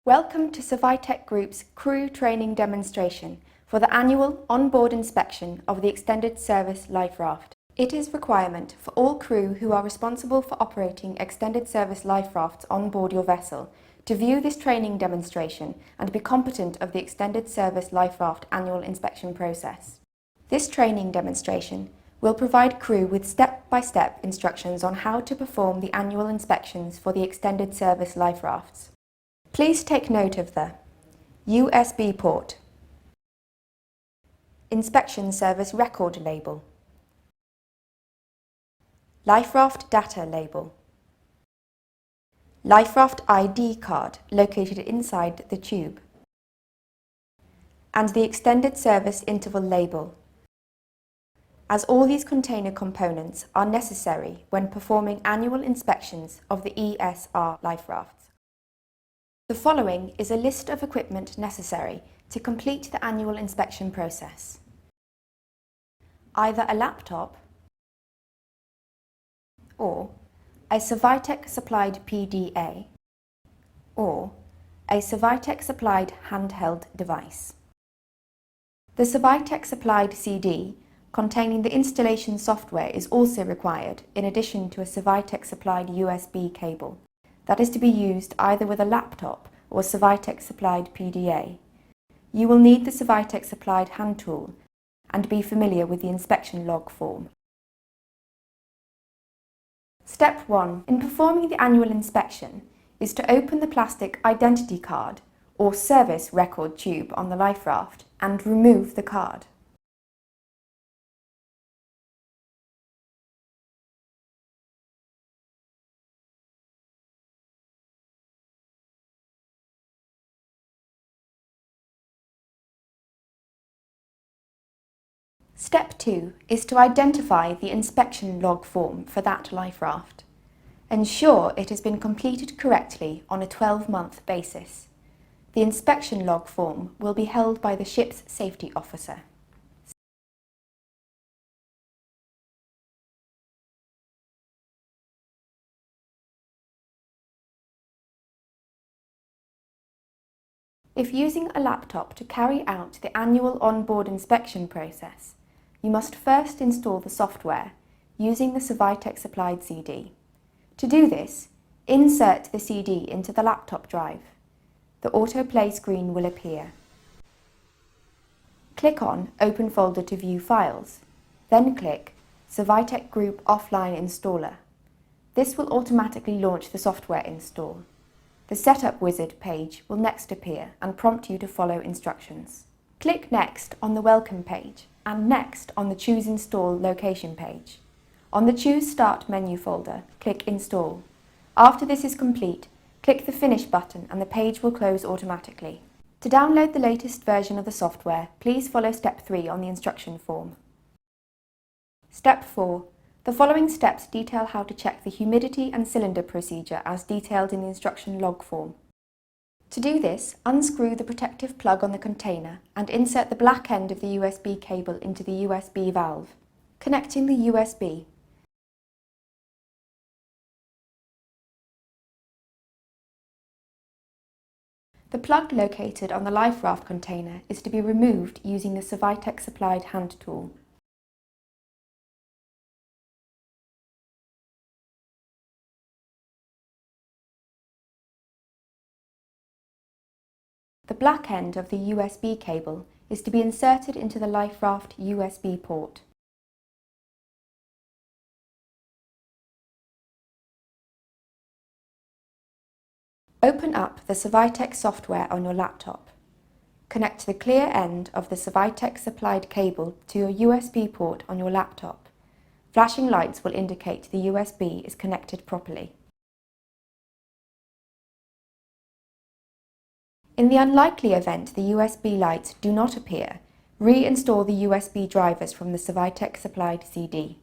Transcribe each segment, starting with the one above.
Welcome to Survitec Group's crew training demonstration for the annual on-board inspection of the extended service Liferaft. It is requirement for all crew who are responsible for operating extended service Liferafts on board your vessel to view this training demonstration and be competent of the extended service Liferaft annual inspection process. This training demonstration will provide crew with step-by-step instructions on how to perform the annual inspections for the extended service Liferafts. Please take note of the USB port, Inspection Service Record label, Liferaft Data label, Liferaft ID card located inside the tube, and the Extended Service Interval label, as all these container components are necessary when performing annual inspections of the ESR Liferafts. The following is a list of equipment necessary to complete the annual inspection process. Either a laptop or a Survitec supplied PDA or a Survitec supplied handheld device. The Survitec supplied CD containing the installation software is also required in addition to a Survitec supplied USB cable that is to be used either with a laptop or Survitec supplied PDA. You will need the Survitec supplied hand tool and be familiar with the inspection log form. Step 1 in performing the annual inspection is to open the plastic identity card or service record tube on the Liferaft and remove the card. Step 2 is to identify the inspection log form for that Liferaft. Ensure it has been completed correctly on a 12-month basis. The inspection log form will be held by the ship's safety officer. If using a laptop to carry out the annual on-board inspection process, you must first install the software using the Survitec supplied CD. To do this, insert the CD into the laptop drive. The autoplay screen will appear. Click on Open Folder to view files, then click Survitec Group Offline Installer. This will automatically launch the software install. The Setup Wizard page will next appear and prompt you to follow instructions. Click Next on the Welcome page and Next on the Choose Install location page. On the Choose Start menu folder, click Install. After this is complete, click the Finish button and the page will close automatically. To download the latest version of the software, please follow Step 3 on the instruction form. Step 4. The following steps detail how to check the humidity and cylinder procedure as detailed in the instruction log form. To do this, unscrew the protective plug on the container and insert the black end of the USB cable into the USB valve. Connecting the USB. The plug located on the Liferaft container is to be removed using the Survitec supplied hand tool. The black end of the USB cable is to be inserted into the Liferaft USB port. Open up the Survitec software on your laptop. Connect the clear end of the Survitec supplied cable to your USB port on your laptop. Flashing lights will indicate the USB is connected properly. In the unlikely event the USB lights do not appear, reinstall the USB drivers from the Survitec supplied CD.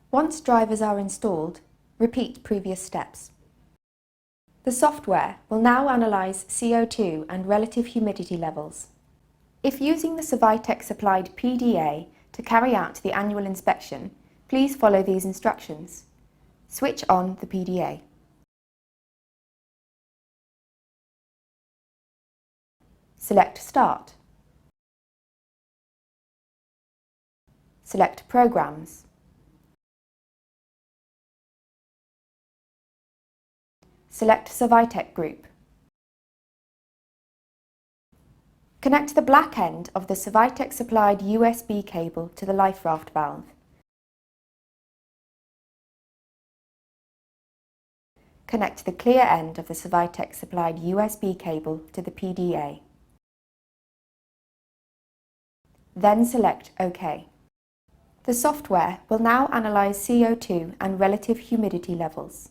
Once drivers are installed, repeat previous steps. The software will now analyse CO2 and relative humidity levels. If using the Survitec supplied PDA to carry out the annual inspection, please follow these instructions. Switch on the PDA. Select Start. Select Programs. Select Survitec Group. Connect the black end of the Survitec supplied USB cable to the Liferaft valve. Connect the clear end of the Survitec supplied USB cable to the PDA. Then select OK. The software will now analyse CO2 and relative humidity levels.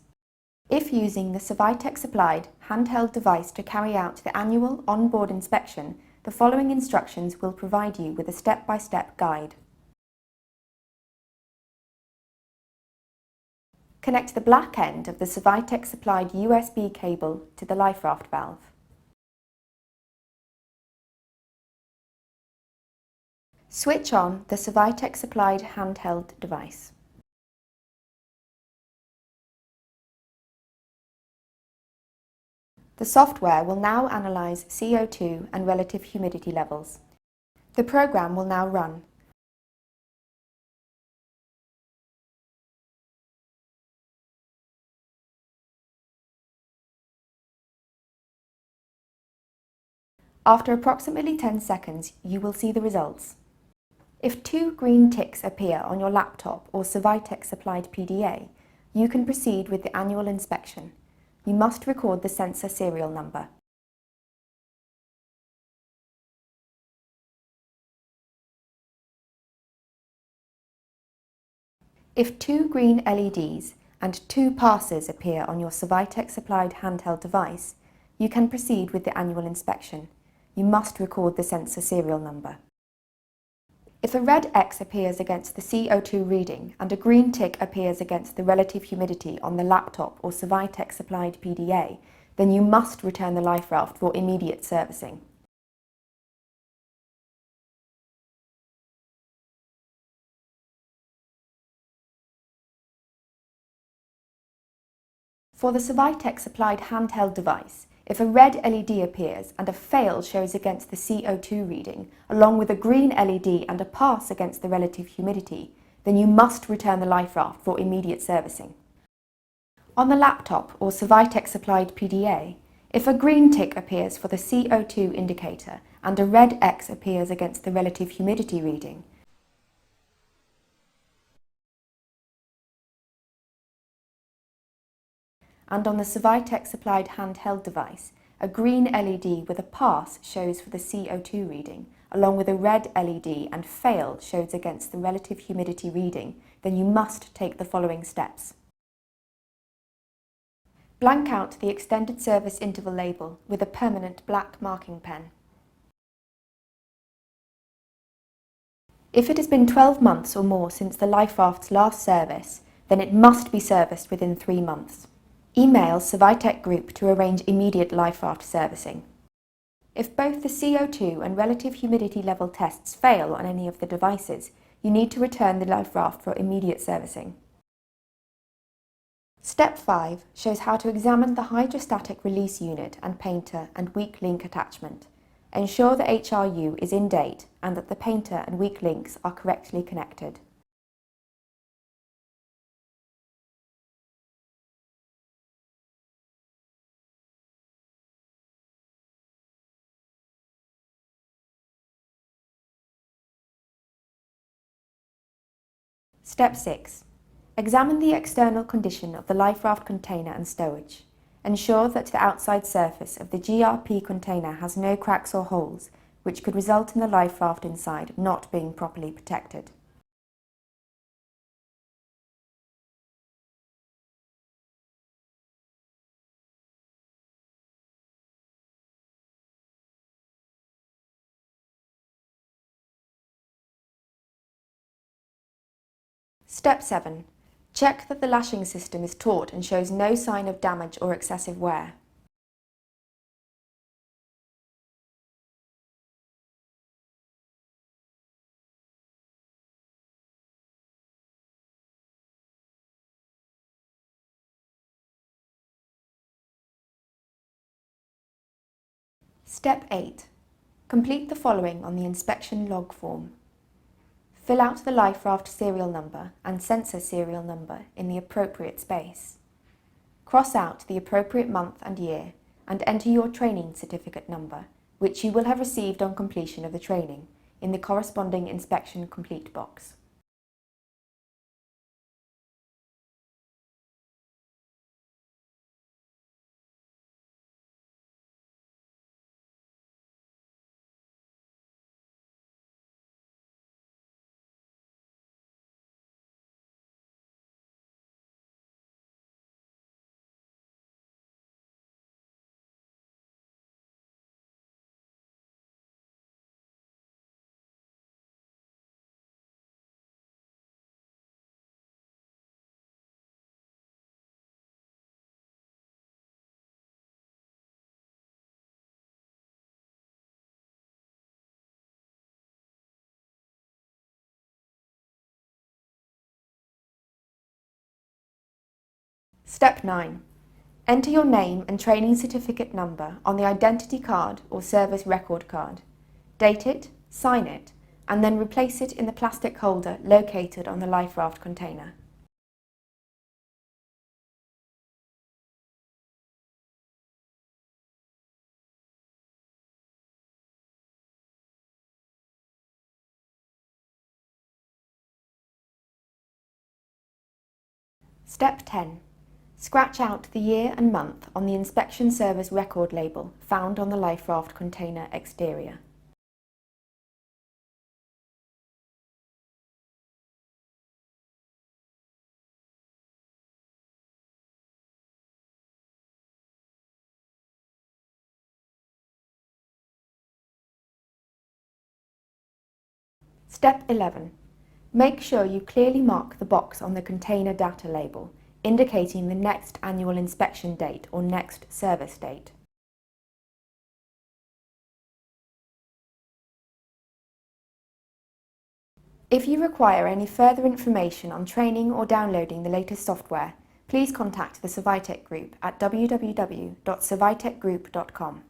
If using the Survitec supplied handheld device to carry out the annual on-board inspection, the following instructions will provide you with a step-by-step guide. Connect the black end of the Survitec supplied USB cable to the Liferaft valve. Switch on the Survitec supplied handheld device. The software will now analyse CO2 and relative humidity levels. The programme will now run. After approximately 10 seconds, you will see the results. If 2 green ticks appear on your laptop or Survitec supplied PDA, you can proceed with the annual inspection. You must record the sensor serial number. If 2 green LEDs and 2 passes appear on your Survitec supplied handheld device, you can proceed with the annual inspection. You must record the sensor serial number. If a red X appears against the CO2 reading and a green tick appears against the relative humidity on the laptop or Survitec supplied PDA, then you must return the Liferaft for immediate servicing. For the Survitec supplied handheld device, if a red LED appears and a fail shows against the CO2 reading, along with a green LED and a pass against the relative humidity, then you must return the Liferaft for immediate servicing. On the laptop or Survitec supplied PDA, if a green tick appears for the CO2 indicator and a red X appears against the relative humidity reading, and on the Survitec supplied handheld device, a green LED with a pass shows for the CO2 reading, along with a red LED and fail shows against the relative humidity reading, then you must take the following steps. Blank out the extended service interval label with a permanent black marking pen. If it has been 12 months or more since the Liferaft's last service, then it must be serviced within 3 months. Email Survitec Group to arrange immediate Liferaft servicing. If both the CO2 and relative humidity level tests fail on any of the devices, you need to return the Liferaft for immediate servicing. Step 5 shows how to examine the hydrostatic release unit and painter and weak link attachment. Ensure the HRU is in date and that the painter and weak links are correctly connected. Step 6. Examine the external condition of the Liferaft container and stowage. Ensure that the outside surface of the GRP container has no cracks or holes, which could result in the Liferaft inside not being properly protected. Step 7. Check that the lashing system is taut and shows no sign of damage or excessive wear. Step 8. Complete the following on the inspection log form. Fill out the Liferaft serial number and sensor serial number in the appropriate space. Cross out the appropriate month and year and enter your training certificate number, which you will have received on completion of the training, in the corresponding inspection complete box. Step 9. Enter your name and training certificate number on the identity card or service record card. Date it, sign it, and then replace it in the plastic holder located on the Liferaft container. Step 10. Scratch out the year and month on the inspection service record label found on the Liferaft container exterior. Step 11. Make sure you clearly mark the box on the container data label, indicating the next annual inspection date or next service date. If you require any further information on training or downloading the latest software, please contact the Survitec Group at www.survitecgroup.com.